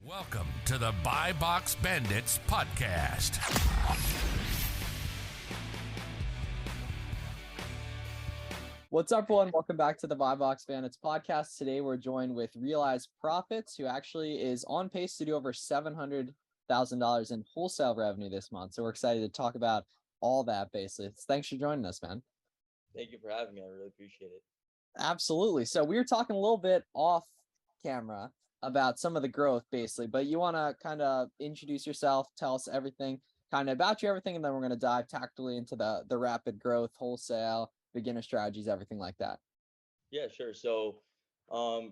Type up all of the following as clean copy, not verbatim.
Welcome to the Buy Box Bandits podcast. What's up, everyone? Welcome back to the Buy Box Bandits podcast. Today, we're joined with RealizeProfits, who actually is on pace to do over $700,000 in wholesale revenue this month. So we're excited to talk about all that, basically. Thanks for joining us, man. Thank you for having me. I really appreciate it. Absolutely. So we were talking a little bit off camera about some of the growth, basically, but you want to kind of introduce yourself, tell us everything kind of about you, everything, and then we're going to dive tactically into the rapid growth, wholesale, beginner strategies, everything like that. Yeah, sure. So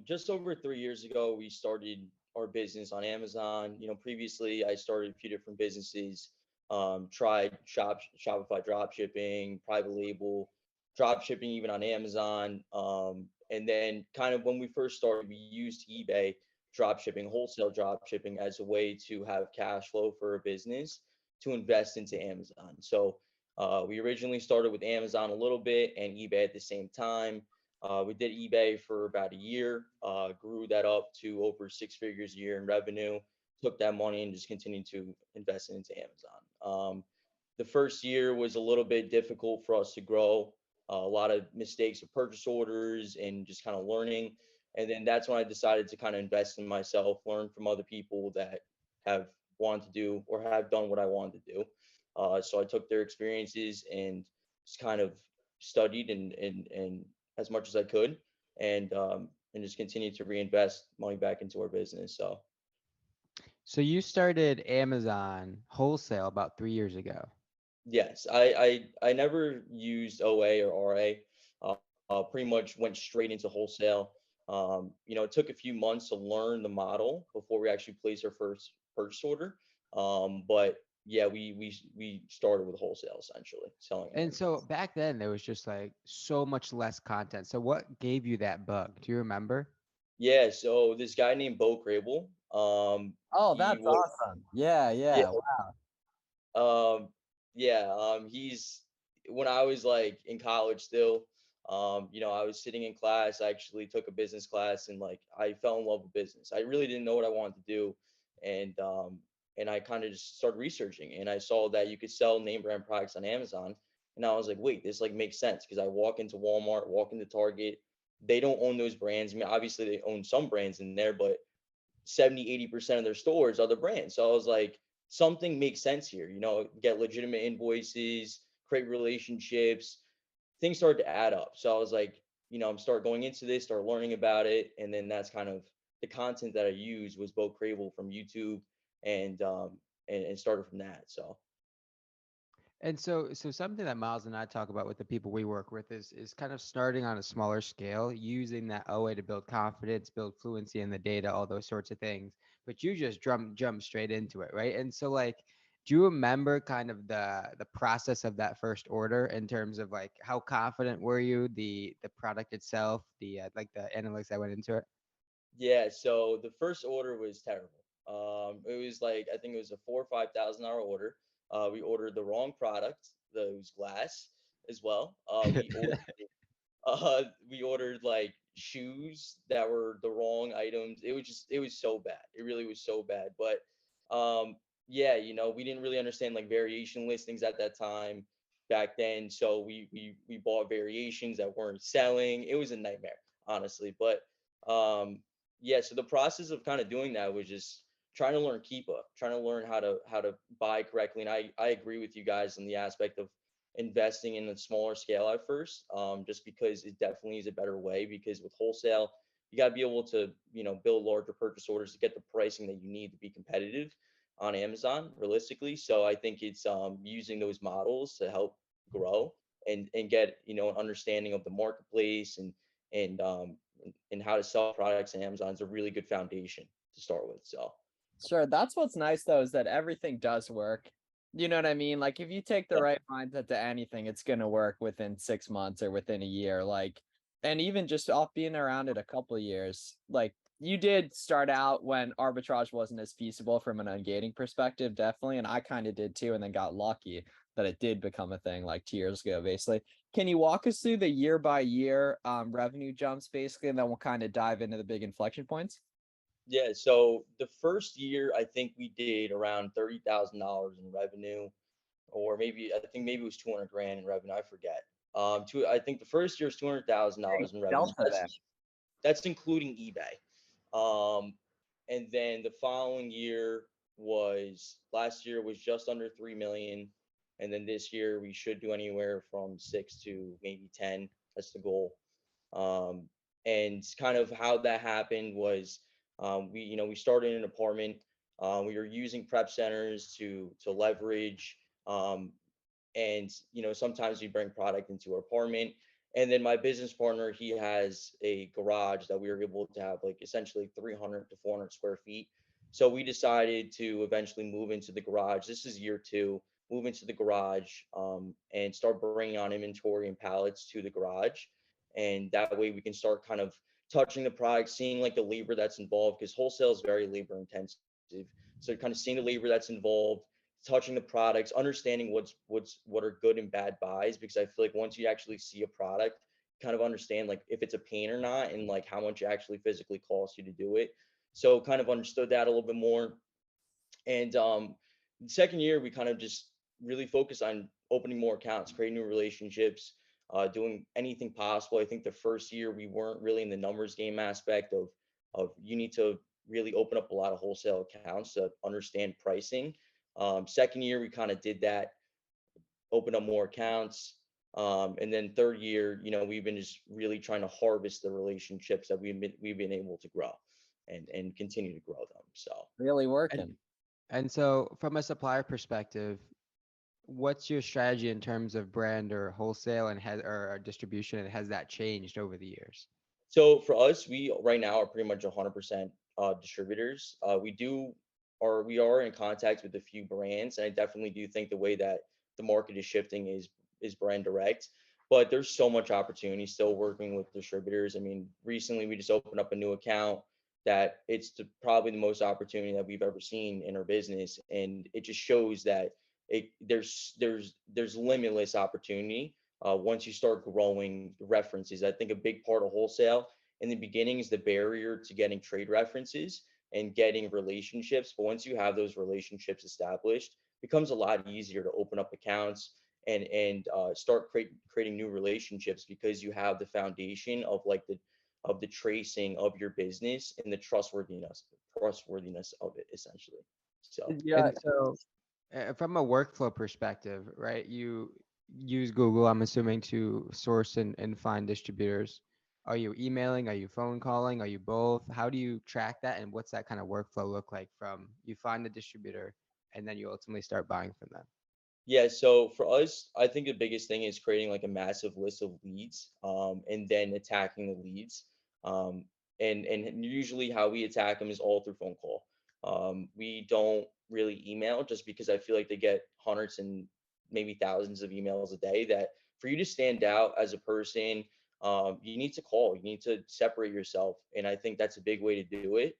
just over 3 years ago, we started our business on Amazon. Previously I started a few different businesses, tried Shopify drop shipping, private label, drop shipping even on Amazon. And then kind of when we first started, we used eBay drop shipping, wholesale drop shipping as a way to have cash flow for a business to invest into Amazon. So we originally started with Amazon a little bit and eBay at the same time. We did eBay for about a year, grew that up to over 6 figures a year in revenue, took that money and just continued to invest into Amazon. The first year was a little bit difficult for us to grow, a lot of mistakes of purchase orders and just kind of learning. And then that's when I decided to kind of invest in myself, learn from other people that have wanted to do or have done what I wanted to do. So I took their experiences and just kind of studied and as much as I could, and just continued to reinvest money back into our business. So you started Amazon wholesale about 3 years ago. Yes, I never used OA or RA. Pretty much went straight into wholesale. It took a few months to learn the model before we actually placed our first purchase order. But yeah, we started with wholesale essentially selling. And so back then there was just like so much less content. So what gave you that bug? Do you remember? Yeah, so this guy named Bo Crable. Oh, that's awesome. Yeah. Um, he's when I was like in college still, I was sitting in class. I actually took a business class and like I fell in love with business. I really didn't know what I wanted to do. And I kind of just started researching and I saw that you could sell name brand products on Amazon. And I was like, wait, this like makes sense because I walk into Walmart, walk into Target. They don't own those brands. I mean, obviously they own some brands in there, but 70-80% of their stores are the brands. So I was like, something makes sense here, get legitimate invoices, create relationships, things started to add up. So I was like, I'm start going into this, start learning about it. And then that's kind of the content that I used was Bo Crable from YouTube and started from that. And so something that Miles and I talk about with the people we work with is kind of starting on a smaller scale, using that OA to build confidence, build fluency in the data, all those sorts of things. But you just jump straight into it, right? And so like, do you remember kind of the process of that first order in terms of like how confident were you, the product itself, the like the analytics that went into it? Yeah, so the first order was terrible. It was like I think it was a $4,000 or $5,000 order. We ordered the wrong product. It was glass as well. We ordered like shoes that were the wrong items. It was so bad. It really was so bad. But yeah, we didn't really understand like variation listings at that time back then. So we bought variations that weren't selling. It was a nightmare, honestly. But yeah, so the process of kind of doing that was just trying to learn Keepa, trying to learn how to buy correctly. And I agree with you guys in the aspect of investing in a smaller scale at first, just because it definitely is a better way. Because with wholesale, you got to be able to build larger purchase orders to get the pricing that you need to be competitive on Amazon realistically. So I think it's using those models to help grow and get an understanding of the marketplace and how to sell products on Amazon is a really good foundation to start with. So Sure. That's what's nice, though, is that everything does work. You know what I mean? Like, if you take the right mindset to anything, it's going to work within 6 months or within a year. Like, and even just off being around it a couple of years, like you did start out when arbitrage wasn't as feasible from an ungating perspective, definitely. And I kind of did too, and then got lucky that it did become a thing like 2 years ago, basically. Can you walk us through the year by year revenue jumps, basically, and then we'll kind of dive into the big inflection points? Yeah, so the first year I think we did around $30,000 in revenue, or maybe I think maybe it was 200 grand in revenue. I forget. I think the first year was $200,000 in revenue. Delta there. That's including eBay. Um, and then the following year was last year was just under 3 million, and then this year we should do anywhere from 6 to maybe 10. That's the goal. Um, and kind of how that happened was we started in an apartment. We were using prep centers to leverage. And sometimes we bring product into our apartment. And then my business partner, he has a garage that we were able to have like essentially 300 to 400 square feet. So we decided to eventually move into the garage. This is year two. Move into the garage, and start bringing on inventory and pallets to the garage. And that way we can start kind of touching the product, seeing like the labor that's involved, because wholesale is very labor intensive. So kind of seeing the labor that's involved, touching the products, understanding what are good and bad buys, because I feel like once you actually see a product, kind of understand like if it's a pain or not, and like how much it actually physically costs you to do it. So kind of understood that a little bit more. And the second year we kind of just really focused on opening more accounts, creating new relationships, doing anything possible. I think the first year we weren't really in the numbers game aspect of you need to really open up a lot of wholesale accounts to understand pricing. Second year we kind of did that, open up more accounts. And then third year, we've been just really trying to harvest the relationships that we've been able to grow, and continue to grow them. So Really And working. and so from a supplier perspective, what's your strategy in terms of brand or wholesale and has or distribution, and has that changed over the years? So for us, we right now are pretty much 100% distributors. We are in contact with a few brands, and I definitely do think the way that the market is shifting is brand direct. But there's so much opportunity still working with distributors. I mean, recently we just opened up a new account that probably the most opportunity that we've ever seen in our business, and it just shows that there's limitless opportunity once you start growing references. I think a big part of wholesale in the beginning is the barrier to getting trade references and getting relationships. But once you have those relationships established, it becomes a lot easier to open up accounts and start creating new relationships, because you have the foundation of the tracing of your business and the trustworthiness of it essentially. So Yeah. And so, from a workflow perspective, right? You use Google, I'm assuming, to source and find distributors. Are you emailing? Are you phone calling? Are you both? How do you track that? And what's that kind of workflow look like from you find the distributor and then you ultimately start buying from them? yeah, so for us, I think the biggest thing is creating like a massive list of leads, and then attacking the leads. Um, and usually how we attack them is all through phone call. We don't really email, just because I feel like they get hundreds and maybe thousands of emails a day. That for you to stand out as a person, you need to call. You need to separate yourself, and I think that's a big way to do it.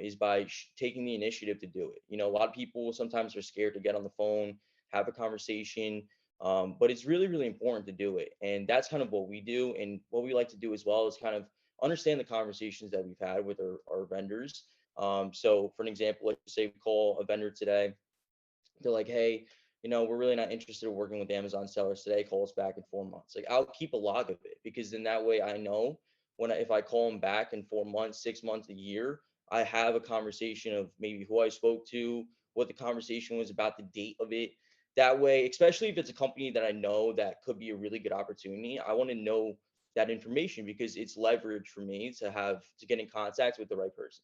Is by taking the initiative to do it. A lot of people sometimes are scared to get on the phone, have a conversation. But it's really, really important to do it. And that's kind of what we do. And what we like to do as well is kind of understand the conversations that we've had with our vendors. So for an example, let's say we call a vendor today. They're like, hey, we're really not interested in working with Amazon sellers today. Call us back in 4 months. Like, I'll keep a log of it, because then that way I know if I call them back in 4 months, 6 months, a year, I have a conversation of maybe who I spoke to, what the conversation was about, the date of it. That way, especially if it's a company that I know that could be a really good opportunity, I want to know that information, because it's leverage for me to get in contact with the right person.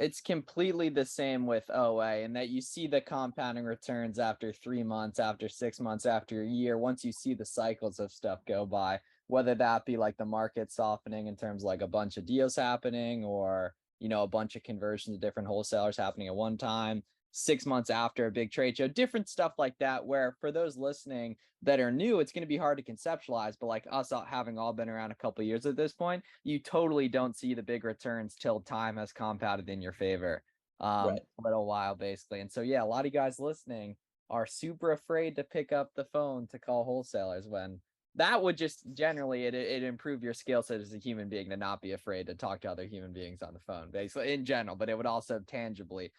It's completely the same with OA, and that you see the compounding returns after 3 months, after 6 months, after a year, once you see the cycles of stuff go by, whether that be like the market softening in terms of like a bunch of deals happening, or, a bunch of conversions of different wholesalers happening at one time, 6 months after a big trade show, different stuff like that, where for those listening that are new, it's going to be hard to conceptualize, but like us having all been around a couple of years at this point, you totally don't see the big returns till time has compounded in your favor a Right. little while basically. And so yeah, a lot of you guys listening are super afraid to pick up the phone to call wholesalers when that would just generally it improve your skill set as a human being to not be afraid to talk to other human beings on the phone, basically, in general, but it would also tangibly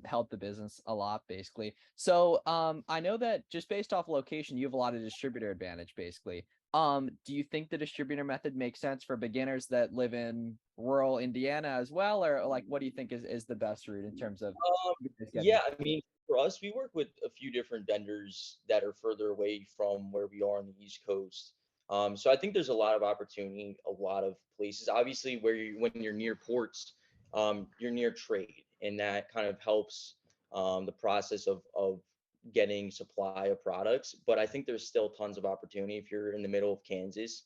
help the business a lot, basically. So I know that just based off location, you have a lot of distributor advantage, basically. Do you think the distributor method makes sense for beginners that live in rural Indiana as well, or like what do you think is the best route in terms of Yeah, I mean, for us, we work with a few different vendors that are further away from where we are on the East Coast. So I think there's a lot of opportunity, a lot of places. Obviously, when you're near ports, you're near trade, and that kind of helps the process of getting supply of products. But I think there's still tons of opportunity if you're in the middle of Kansas.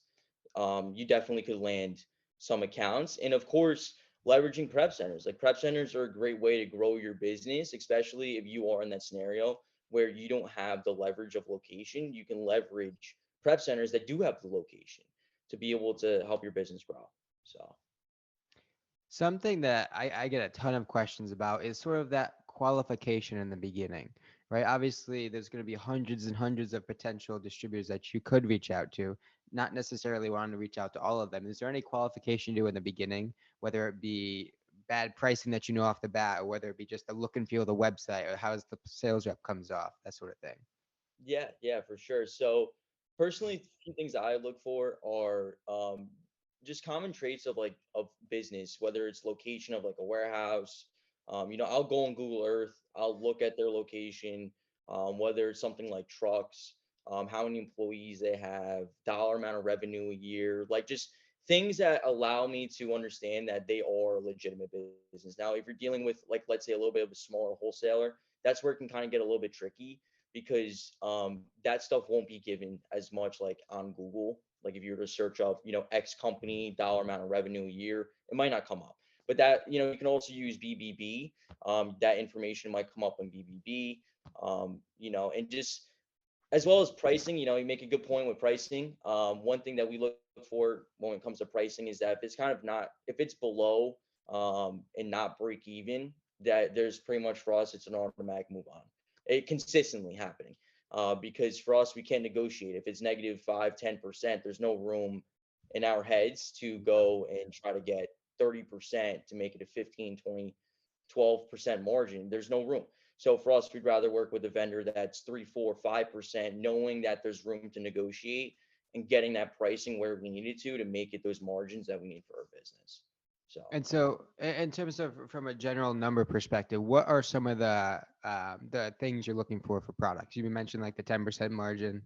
You definitely could land some accounts, and of course leveraging prep centers. Like prep centers are a great way to grow your business, especially if you are in that scenario where you don't have the leverage of location. You can leverage prep centers that do have the location to be able to help your business grow. So Something that I get a ton of questions about is sort of that qualification in the beginning, right? Obviously, there's going to be hundreds and hundreds of potential distributors that you could reach out to, not necessarily wanting to reach out to all of them. Is there any qualification you do in the beginning, whether it be bad pricing that you know off the bat, or whether it be just the look and feel of the website, or how the sales rep comes off, that sort of thing? yeah, for sure. So personally, a few things I look for are just common traits of of business, whether it's location of like a warehouse. I'll go on Google Earth, I'll look at their location, whether it's something like trucks, how many employees they have, dollar amount of revenue a year, like just things that allow me to understand that they are a legitimate business. Now, if you're dealing with like let's say a little bit of a smaller wholesaler, that's where it can kind of get a little bit tricky because that stuff won't be given as much like on Google. Like if you were to search up, X company, dollar amount of revenue a year, it might not come up. But that, you can also use BBB. That information might come up on BBB. And just as well as pricing, you make a good point with pricing. One thing that we look for when it comes to pricing is that if it's kind of not, if it's below and not break even, that there's pretty much for us, it's an automatic move on. It consistently happening because for us, we can't negotiate. If it's negative 5, 10%, there's no room in our heads to go and try to get 30% to make it a 15, 20, 12% margin. There's no room. So for us, we'd rather work with a vendor that's 3, 4, 5%, knowing that there's room to negotiate and getting that pricing where we needed to make it those margins that we need for our business. So, And so, in terms of from a general number perspective, what are some of the things you're looking for products? You mentioned like the 10% margin.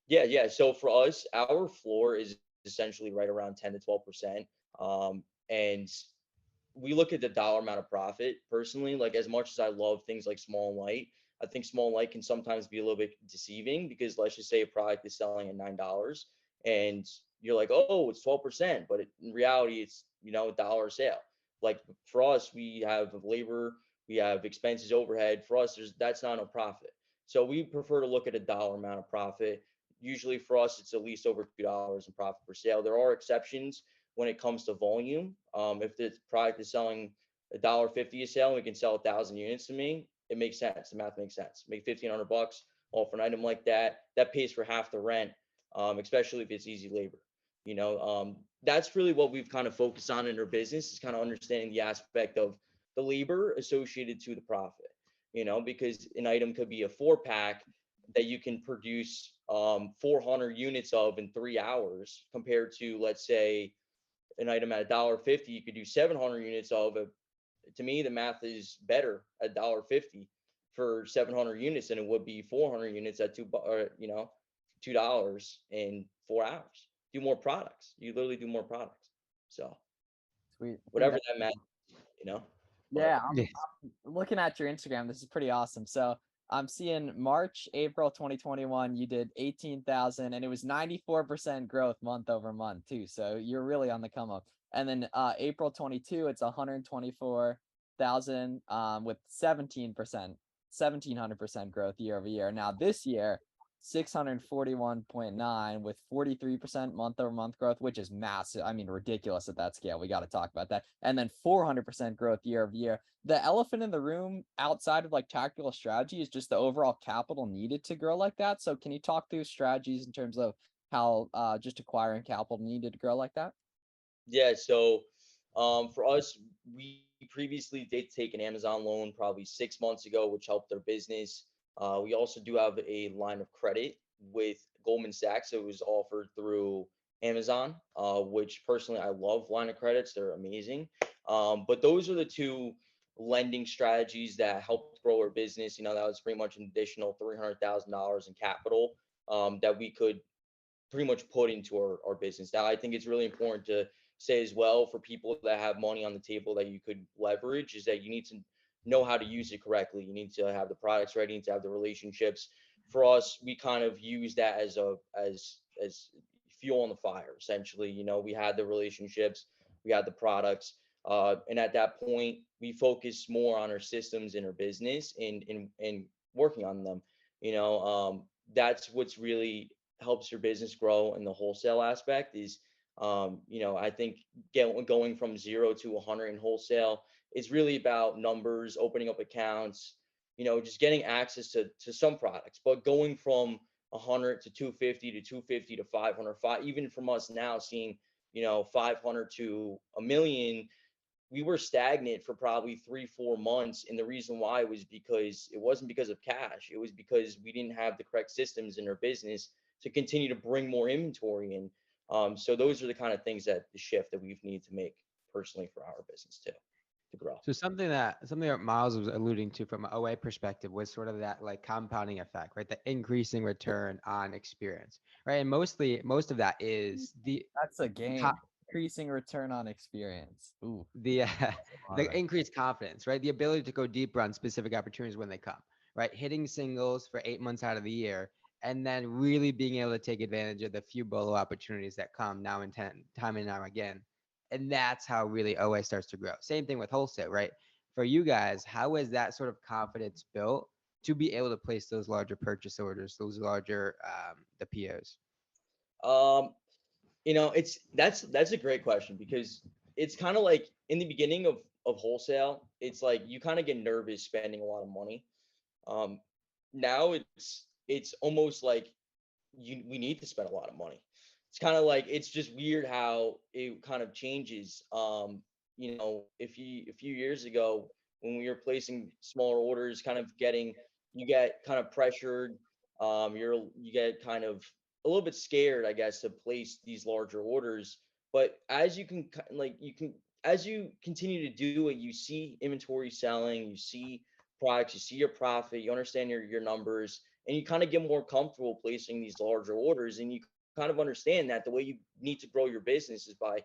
yeah. So for us, our floor is essentially right around 10 to 12%. And we look at the dollar amount of profit personally. Like as much as I love things like small and light, I think small and light can sometimes be a little bit deceiving because let's just say a product is selling at $9 and you're like, oh, it's 12%, but in reality, it's a dollar a sale. Like for us, we have labor, we have expenses, overhead. For us, that's not a profit. So we prefer to look at a dollar amount of profit. Usually for us, it's at least over $2 in profit per sale. There are exceptions when it comes to volume. If the product is selling $1.50 a sale and we can sell 1,000 units to me, it makes sense. The math makes sense. Make $1,500 all for an item like that. That pays for half the rent, especially if it's easy labor. That's really what we've kind of focused on in our business is kind of understanding the aspect of the labor associated to the profit. Because an item could be a 4-pack that you can produce 400 units of in 3 hours compared to, let's say, an item at $1.50, you could do 700 units of. To me, the math is better at $1.50 for 700 units than it would be 400 units at $2 in 4 hours. Do more products. You literally do more products. So Sweet. whatever that math, you know. Yeah, Yes. I'm looking at your Instagram. This is pretty awesome. So I'm seeing March, April 2021, you did 18,000 and it was 94% growth month over month too. So you're really on the come up. And then April 22, it's 124,000 with 1700% growth year over year. Now this year, 641.9 with 43% month over month growth, which is massive. I mean, ridiculous at that scale. We got to talk about that. And then 400% growth year over year. The elephant in the room outside of like tactical strategy is just the overall capital needed to grow like that. So can you talk through strategies in terms of how just acquiring capital needed to grow like that? Yeah, so for us, we previously did take an Amazon loan probably 6 months ago, which helped their business. We also do have a line of credit with Goldman Sachs. It was offered through Amazon, which personally I love line of credits. They're amazing. But those are the two lending strategies that helped grow our business. That was pretty much an additional $300,000 in capital that we could pretty much put into our business. Now, I think it's really important to say as well for people that have money on the table that you could leverage is that you need to know how to use it correctly. You need to have the products ready, you need to have the relationships. For us, we kind of use that as fuel on the fire, essentially. We had the relationships, we had the products. And at that point, we focus more on our systems in our business and working on them. That's what's really helps your business grow in the wholesale aspect is I think going from 0 to 100 in wholesale is really about numbers, opening up accounts, just getting access to some products. But going from 100 to 250 to 250 to 500, even from us now seeing 500 to a million, we were stagnant for probably 3-4 months. And the reason why was because it wasn't because of cash. It was because we didn't have the correct systems in our business to continue to bring more inventory in. So those are the kind of things that the shift that we've needed to make personally for our business too, to grow. So something that Miles was alluding to from an OA perspective was sort of that like compounding effect, right? The increasing return on experience, right? And most of that is That's a game. Increasing return on experience. Ooh. the increased confidence, right? The ability to go deeper on specific opportunities when they come, right? Hitting singles for 8 months out of the year, and then really being able to take advantage of the few bolo opportunities that come now and time and time again. And that's how really OA starts to grow. Same thing with wholesale, right? For you guys, how is that sort of confidence built to be able to place those larger purchase orders, those larger the POs? That's a great question because it's kind of like in the beginning of wholesale, it's like you kind of get nervous spending a lot of money. Now it's almost like we need to spend a lot of money. It's kind of like it's just weird how it kind of changes. A few years ago when we were placing smaller orders, you get kind of pressured. You get kind of a little bit scared, I guess, to place these larger orders. But as as you continue to do it, you see inventory selling, you see products, you see your profit, you understand your numbers, and you kind of get more comfortable placing these larger orders, and you kind of understand that the way you need to grow your business is by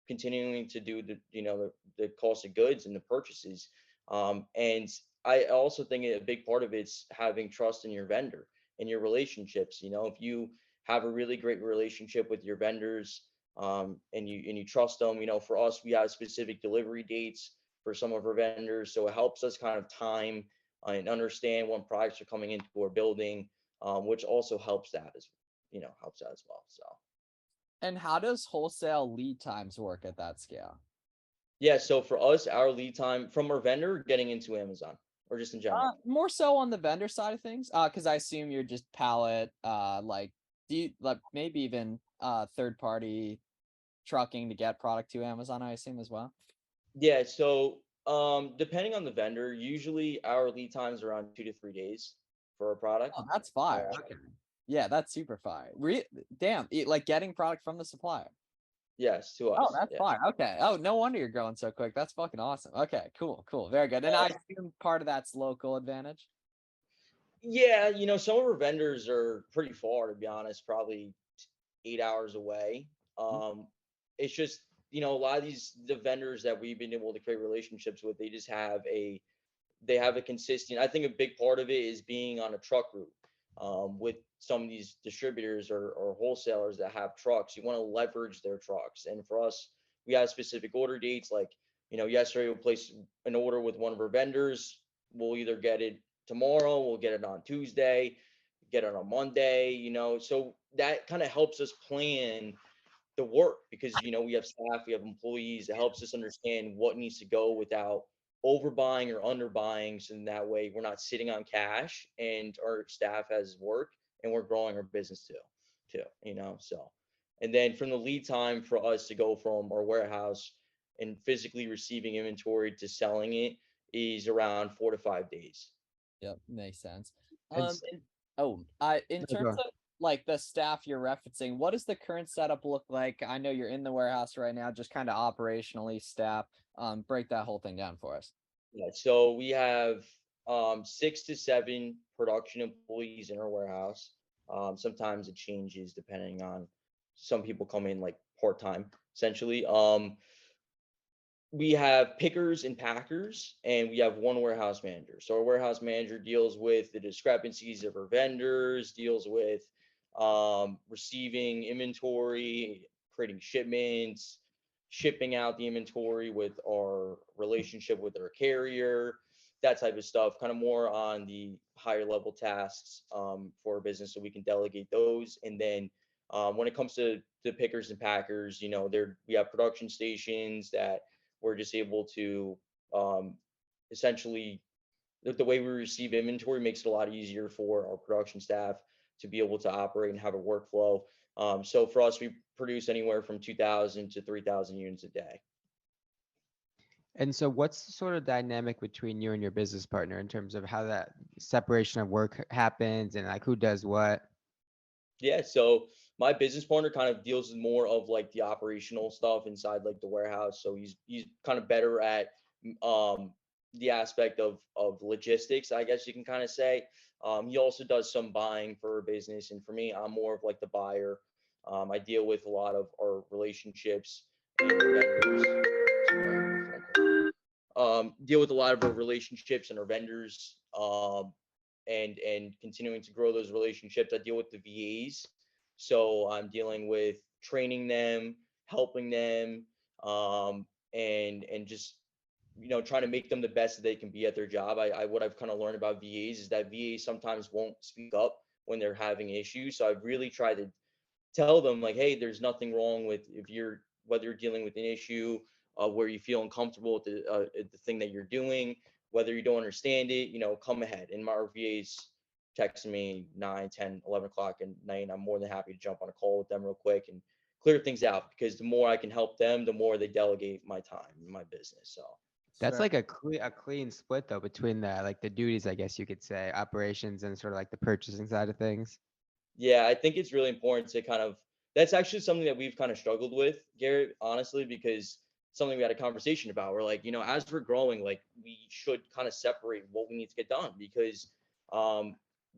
continuing to do the cost of goods and the purchases. And I also think a big part of it's having trust in your vendor and your relationships. If you have a really great relationship with your vendors, and you trust them, for us, we have specific delivery dates for some of our vendors, so it helps us kind of time and understand when products are coming into our building, which also helps that as well. So. And how does wholesale lead times work at that scale? Yeah, so for us, our lead time from our vendor getting into Amazon or just in general. More so on the vendor side of things, because I assume you're just pallet, like do you like maybe even third party trucking to get product to Amazon, I assume as well. Yeah, so depending on the vendor, usually our lead times are around 2 to 3 days for a product. Oh, that's fire. Okay. Yeah, that's super fire. Damn, like getting product from the supplier. Yes, to us. Oh, that's fine. Okay. Oh, no wonder you're growing so quick. That's fucking awesome. Okay, cool. Very good. And I assume part of that's local advantage. Yeah, some of our vendors are pretty far, to be honest, probably 8 hours away. It's just, a lot of the vendors that we've been able to create relationships with, they just have a consistent, I think a big part of it is being on a truck route. With some of these distributors or wholesalers that have trucks, you want to leverage their trucks. And for us, we have specific order dates. Like, yesterday we'll place an order with one of our vendors. We'll either get it tomorrow, we'll get it on Tuesday, get it on Monday, so that kind of helps us plan the work because, we have staff, we have employees. It helps us understand what needs to go without overbuying or underbuying, so in that way we're not sitting on cash and our staff has work and we're growing our business too. too, so. And then from the lead time for us to go from our warehouse and physically receiving inventory to selling it is around 4 to 5 days. Yep, makes sense. And s- In no, go terms on. of like the staff you're referencing, what does the current setup look like? I know you're in the warehouse right now, just kind of operationally staff. Break that whole thing down for us. Yeah, so we have 6 to 7 production employees in our warehouse. Sometimes it changes depending on, some people come in like part-time essentially. We have pickers and packers, and we have one warehouse manager. So our warehouse manager deals with the discrepancies of our vendors, deals with receiving inventory, creating shipments, shipping out the inventory with our relationship with our carrier, that type of stuff, kind of more on the higher level tasks for our business, so we can delegate those. And then when it comes to the pickers and packers, we have production stations that we're just able to essentially, the way we receive inventory makes it a lot easier for our production staff to be able to operate and have a workflow. So for us, we produce anywhere from 2,000 to 3,000 units a day. And so what's the sort of dynamic between you and your business partner in terms of how that separation of work happens and like who does what? Yeah, so my business partner kind of deals with more of like the operational stuff inside like the warehouse. So he's kind of better at the aspect of logistics, I guess you can kind of say. He also does some buying for a business, and for me, I'm more of like the buyer. I deal with a lot of our relationships and our vendors. Deal with a lot of our relationships and our vendors. And continuing to grow those relationships. I deal with the VAs, so I'm dealing with training them, helping them, and just trying to make them the best that they can be at their job. I what I've kind of learned about VAs is that VAs sometimes won't speak up when they're having issues. So I've really tried to tell them like, hey, there's nothing wrong with, whether you're dealing with an issue where you feel uncomfortable with the thing that you're doing, whether you don't understand it, come ahead. And my RVAs texting me 9, 10, 11 o'clock at night. I'm more than happy to jump on a call with them real quick and clear things out, because the more I can help them, the more they delegate my time in my business. So That's Sure. like a clean split though between the like the duties, I guess you could say, operations and sort of like the purchasing side of things. yeah, I think it's really important to kind of, that's actually something that we've kind of struggled with, Garrett, honestly, because something we had a conversation about. We're like, as we're growing, like we should kind of separate what we need to get done, because um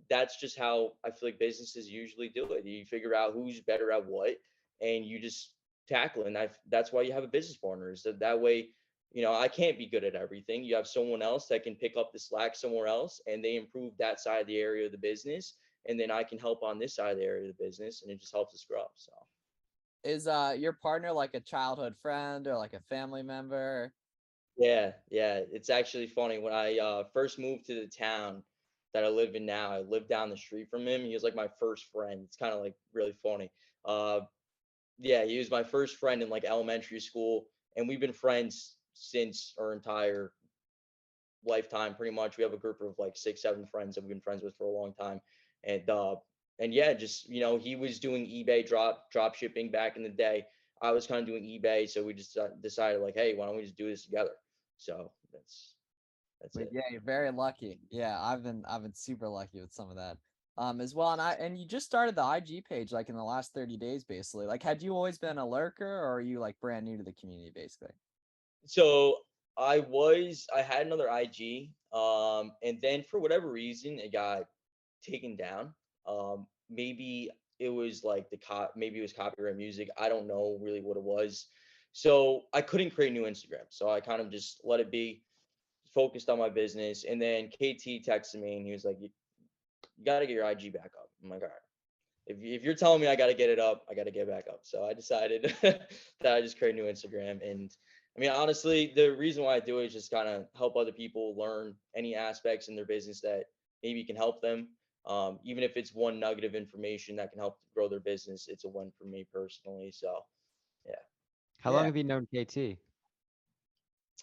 that's just how I feel like businesses usually do it. You figure out who's better at what, and you just tackle it. And that's why you have a business partner, is that way, I can't be good at everything. You have someone else that can pick up the slack somewhere else, and they improve that side of the area of the business, and then I can help on this side of the area of the business, and it just helps us grow. So Is your partner like a childhood friend or like a family member? yeah, it's actually funny. When I first moved to the town that I live in now, I lived down the street from him. He was like my first friend. It's kind of like really funny. Uh, yeah, he was my first friend in like elementary school, and we've been friends since our entire lifetime, pretty much. We have a group of like 6, 7 friends that we've been friends with for a long time. And yeah, just he was doing eBay drop shipping back in the day. I was kind of doing eBay, so we just decided like, hey, why don't we just do this together? So that's But it. yeah, you're very lucky. Yeah, I've been super lucky with some of that. As well. And you just started the IG page like in the last 30 days, basically. Like, had you always been a lurker, or are you like brand new to the community, basically? So I had another IG, and then for whatever reason it got taken down. Maybe it was like maybe it was copyright music. I don't know really what it was. So I couldn't create new Instagram. So I kind of just let it be, focused on my business. And then KT texted me and he was like, you got to get your IG back up. I'm like, all right. If you're telling me I got to get it up, I got to get it back up. So I decided that I just create a new Instagram. And I mean, honestly, the reason why I do it is just kind of help other people learn any aspects in their business that maybe can help them. Even if it's one nugget of information that can help grow their business, it's a win for me personally. So yeah. How long Yeah. have you known KT?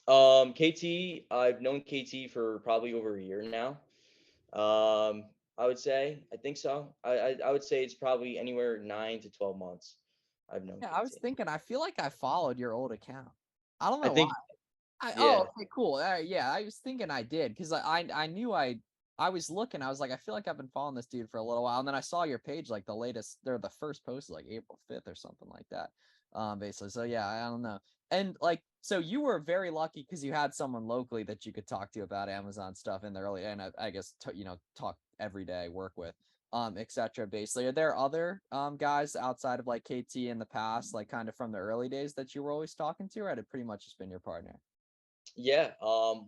KT, I've known KT for probably over a year now. Um, I would say. I think so. I would say it's probably anywhere 9 to 12 months I've known Yeah, I was KT. thinking, I feel like I followed your old account. I don't I know why. think, Oh, yeah, okay, cool. Yeah, I was thinking I did because I knew I was looking. I was like, I feel like I've been following this dude for a little while, and then I saw your page like the latest. They're the first post is like April 5th or something like that. Basically. So yeah, I don't know. And like, so you were very lucky because you had someone locally that you could talk to about Amazon stuff in the early, and I guess talk every day, work with, etc. Basically, are there other guys outside of like KT in the past, like kind of from the early days that you were always talking to, or had it pretty much just been your partner? yeah.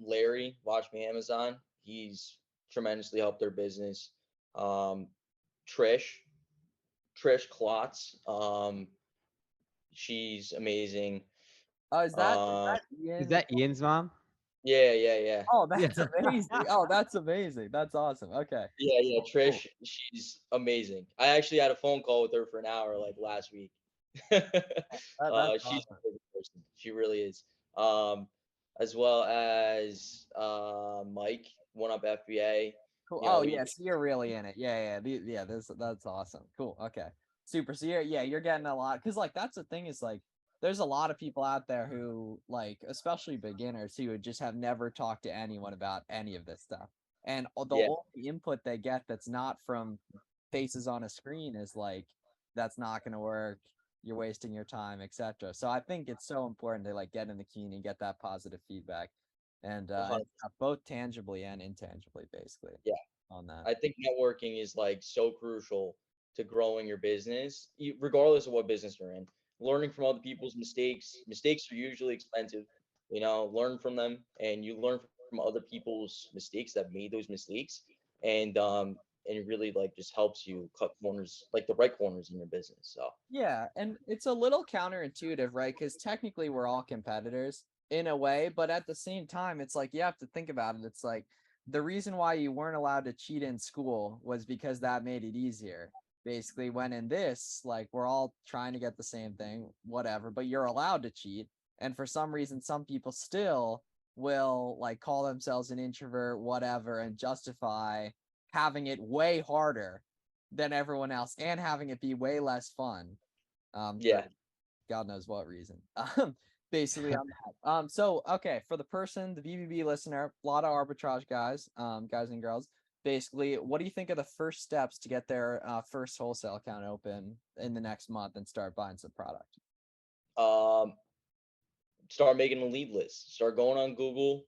Larry, Watch Me Amazon. He's tremendously helped their business. Um, Trish, Trish Klotz. She's amazing. Oh, is that Um, Is Ian? that Ian's mom? yeah, yeah, yeah. Oh, Yeah. that's amazing. Oh, that's amazing. That's awesome. Okay. Yeah, yeah, Cool. Trish, she's amazing. I actually had a phone call with her for an hour like last week. That's She's awesome. a good person. She really is. Um, as well as Mike, One Up FBA. Cool. You know, Oh, we yeah. So you're really in it. Yeah. That's awesome. Cool. Okay. Super. So you're getting a lot because like that's the thing is like there's a lot of people out there who like especially beginners who would just have never talked to anyone about any of this stuff, and the yeah, only input they get that's not from faces on a screen is like that's not going to work. You're wasting your time, etc. So I think it's so important to like get in the community and get that positive feedback and 100. both tangibly and intangibly, basically, Yeah. on that. I think networking is like so crucial to growing your business, regardless of what business you're in. Learning from other people's mistakes. Mistakes are usually expensive. You know, learn from them, and you learn from other people's mistakes that made those mistakes, and it really like just helps you cut corners, like the right corners in your business. So Yeah, and it's a little counterintuitive, right? Because technically we're all competitors in a way, but at the same time, it's like you have to think about it. It's like the reason why you weren't allowed to cheat in school was because that made it easier. Basically, when in this, like we're all trying to get the same thing, whatever, but you're allowed to cheat. And for some reason, some people still will like call themselves an introvert, whatever, and justify having it way harder than everyone else and having it be way less fun for yeah. God knows what reason. Basically on that. So okay, for the person, the BBB listener, a lot of arbitrage guys, guys and girls. Basically, what do you think are the first steps to get their first wholesale account open in the next month and start buying some product? Um, Start making a lead list. Start going on Google,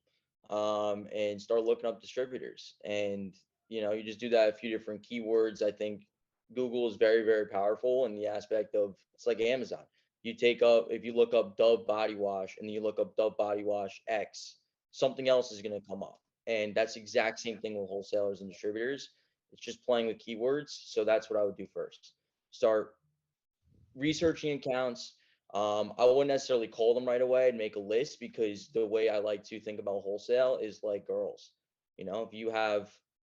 and start looking up distributors. And you just do that a few different keywords. I think Google is very, very powerful in the aspect of it's like Amazon. You take up if you look up Dove body wash and you look up Dove body wash X, something else is going to come up. And that's the exact same thing with wholesalers and distributors. It's just playing with keywords. So that's what I would do first. Start researching accounts. I wouldn't necessarily call them right away and make a list because the way I like to think about wholesale is like girls. If you have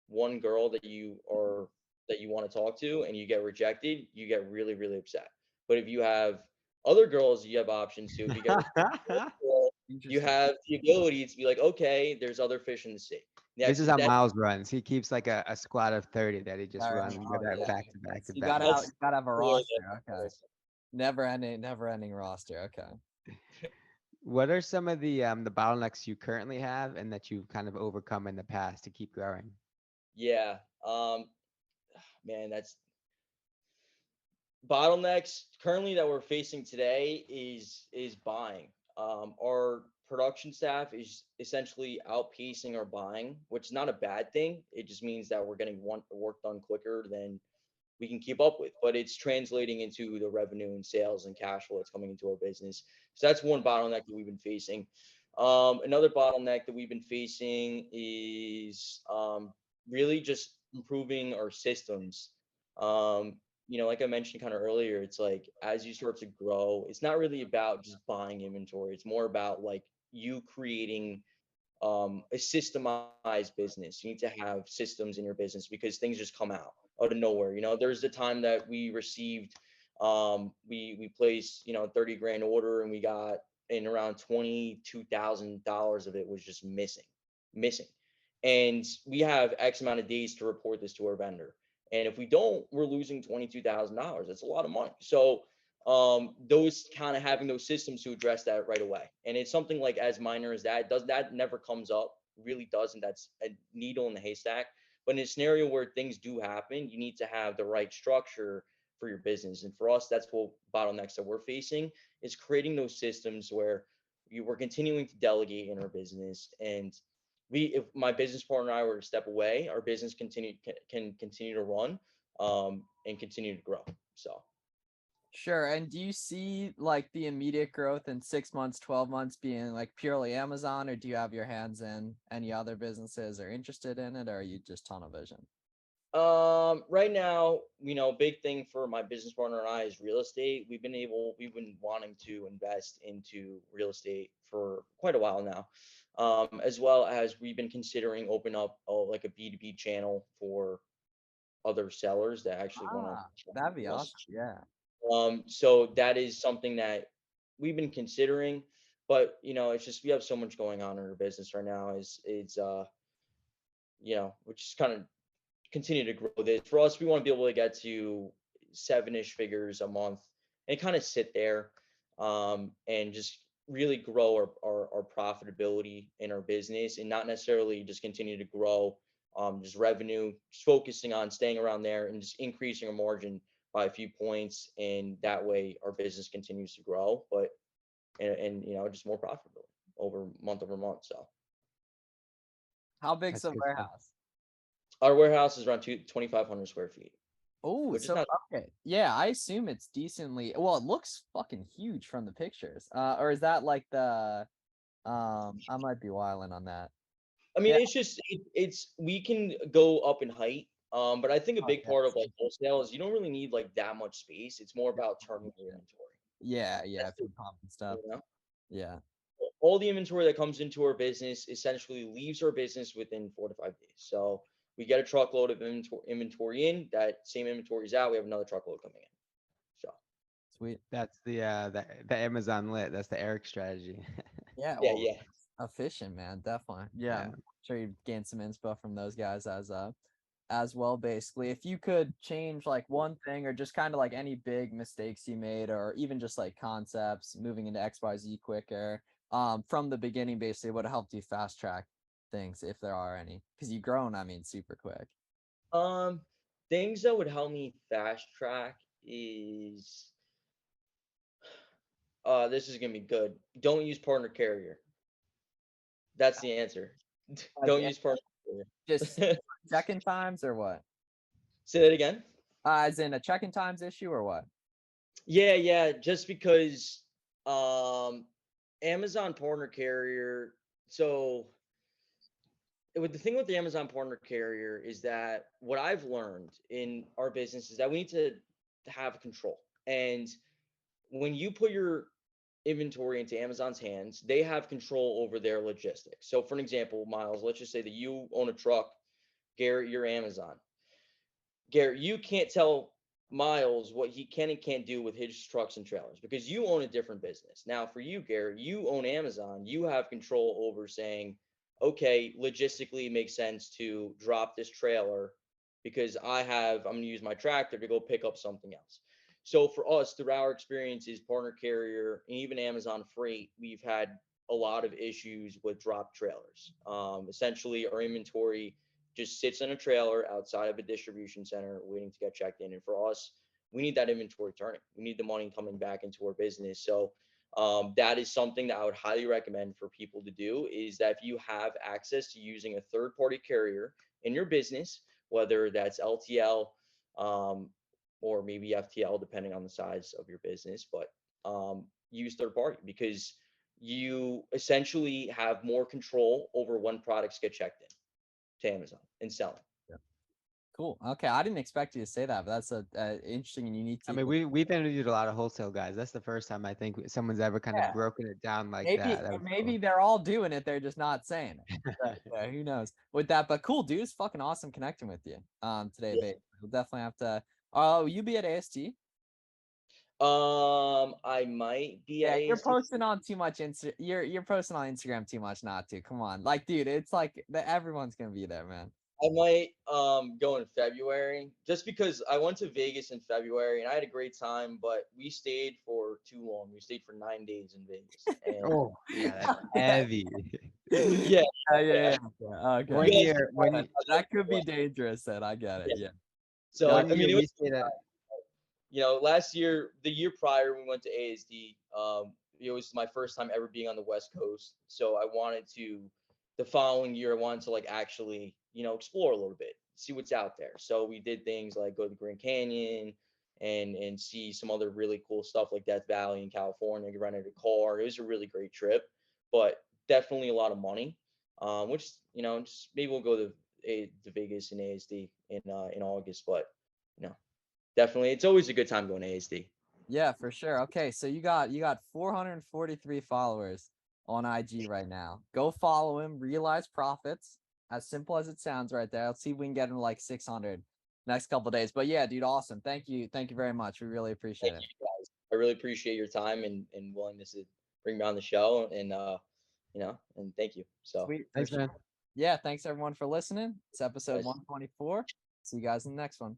one girl that you want to talk to and you get rejected, you get really, really upset. But if you have other girls, you have options to. If you get rejected, well, you Interesting. have the ability to be like, okay, there's other fish in the sea. This is Next, how next, Miles runs. He keeps like a squad of 30 that he just All right. runs Oh yeah. back to back to You back. that's gotta have a more roster. Okay. Never ending roster. Okay. What are some of the bottlenecks you currently have and that you've kind of overcome in the past to keep growing? yeah. Man, that's bottlenecks currently that we're facing today is buying. Our production staff is essentially outpacing our buying, which is not a bad thing. It just means that we're getting work done quicker than we can keep up with, but it's translating into the revenue and sales and cash flow that's coming into our business. So that's one bottleneck that we've been facing. Another bottleneck that we've been facing is really just improving our systems. Like I mentioned kind of earlier, it's like as you start to grow, it's not really about just buying inventory. It's more about like you creating a systemized business. You need to have systems in your business because things just come out of nowhere. There's the time that we received, we placed, 30 grand order and we got in around $22,000 of it was just missing. and we have X amount of days to report this to our vendor. And if we don't, we're losing $22,000. That's a lot of money. So those kind of having those systems to address that right away. And it's something like as minor as that never comes up, really doesn't. That's a needle in the haystack. But in a scenario where things do happen, you need to have the right structure for your business. And for us, that's what bottlenecks that we're facing is creating those systems where we're continuing to delegate in our business. And if my business partner and I were to step away, our business can continue to run and continue to grow. So Sure. And do you see like the immediate growth in 6 months, 12 months being like purely Amazon, or do you have your hands in any other businesses or interested in it, or are you just tunnel vision? right now, big thing for my business partner and I is real estate. We've been wanting to invest into real estate for quite a while now. As well as we've been considering open up like a B2B channel for other sellers that actually want to. That'd be awesome. Yeah. So that is something that we've been considering, but it's just we have so much going on in our business right now. We're just kind of continue to grow this. For us, we want to be able to get to 7-ish figures a month and kind of sit there and just really grow our profitability in our business, and not necessarily just continue to grow just revenue, just focusing on staying around there and just increasing our margin by a few points, and that way our business continues to grow, but and just more profitable over month. So How big's That's the good stuff. warehouse? our warehouse is around 2,500 square feet, Oh, which is so not. okay. Yeah, I assume it's decently, well, it looks fucking huge from the pictures. Or is that like the I might be wilding on that. I mean, Yeah. it's just it's we can go up in height, but I think a big Okay. part of like wholesale is you don't really need like that much space. It's more about turning your inventory. Yeah, That's food pump and stuff. you know? Yeah. All the inventory that comes into our business essentially leaves our business within 4 to 5 days. So we get a truckload of inventory in, that same inventory is out, we have another truckload coming in. So Sweet. That's the Amazon lit. That's the Eric strategy. Yeah, yeah, well, yeah. efficient, man, definitely. Yeah, Yeah. I'm sure you gained some inspo from those guys as well. Basically, if you could change like one thing, or just kind of like any big mistakes you made, or even just like concepts moving into XYZ quicker, from the beginning, basically would have helped you fast track things if there are any, because you've grown, I mean, super quick. Um, things that would help me fast track is this is gonna be good. Don't use partner carrier. That's the answer. Don't use partner Just carrier. check-in times or what? Say that again. As in a check-in times issue or what? Yeah. Just because Amazon partner carrier. So with the thing with the Amazon partner carrier is that what I've learned in our business is that we need to have control. And when you put your inventory into Amazon's hands, they have control over their logistics. So for an example, Miles, let's just say that you own a truck, Garrett, you're Amazon. Garrett, you can't tell Miles what he can and can't do with his trucks and trailers because you own a different business. Now, for you, Garrett, you own Amazon. You have control over saying, okay, logistically, it makes sense to drop this trailer because I'm going to use my tractor to go pick up something else. So for us, through our experiences, partner carrier, and even Amazon Freight, we've had a lot of issues with drop trailers. Essentially, our inventory just sits in a trailer outside of a distribution center waiting to get checked in. And for us, we need that inventory turning. We need the money coming back into our business. So that is something that I would highly recommend for people to do, is that if you have access to using a third-party carrier in your business, whether that's LTL or maybe FTL, depending on the size of your business, but use third party because you essentially have more control over when products get checked in to Amazon and selling. Yeah. Cool. Okay, I didn't expect you to say that, but that's a interesting and unique. I mean, we've interviewed a lot of wholesale guys. That's the first time I think someone's ever kind of broken it down like that. That was maybe cool. they're all doing it. They're just not saying it. Yeah, who knows with that? But cool, dude. It's fucking awesome connecting with you today, babe. We'll definitely have to. Oh, you be at AST? I might be Yeah, at you're ASD. posting on too much you're posting on Instagram too much not to. Come on. Like, dude, it's like everyone's gonna be there, man. I might go in February just because I went to Vegas in February and I had a great time, but we stayed for too long. We stayed for 9 days in Vegas. And Oh, yeah, that's Yeah. heavy. yeah, Yeah. Okay. One you guys year, when you, That could be dangerous then. I get it. Yeah. so one I year mean it we was, stayed at, last year, the year prior we went to ASD, it was my first time ever being on the West Coast. So I wanted to the following year I wanted to like actually, explore a little bit, see what's out there. So we did things like go to the Grand Canyon and see some other really cool stuff like Death Valley in California. We rented a car. It was a really great trip, but definitely a lot of money. Which just maybe we'll go to Vegas and ASD in August, but you know, definitely it's always a good time going to ASD. Yeah, for sure. Okay, so you got 443 followers on IG right now. Go follow him, Realize Profits. As simple as it sounds right there. Let's see if we can get him to like 600 next couple days. But yeah, dude, awesome. Thank you. Thank you very much. We really appreciate Thank it. you guys. I really appreciate your time and willingness to bring me on the show and thank you. So Sweet. For thanks, sure. man. Yeah, thanks everyone for listening. It's episode guys. 124. See you guys in the next one.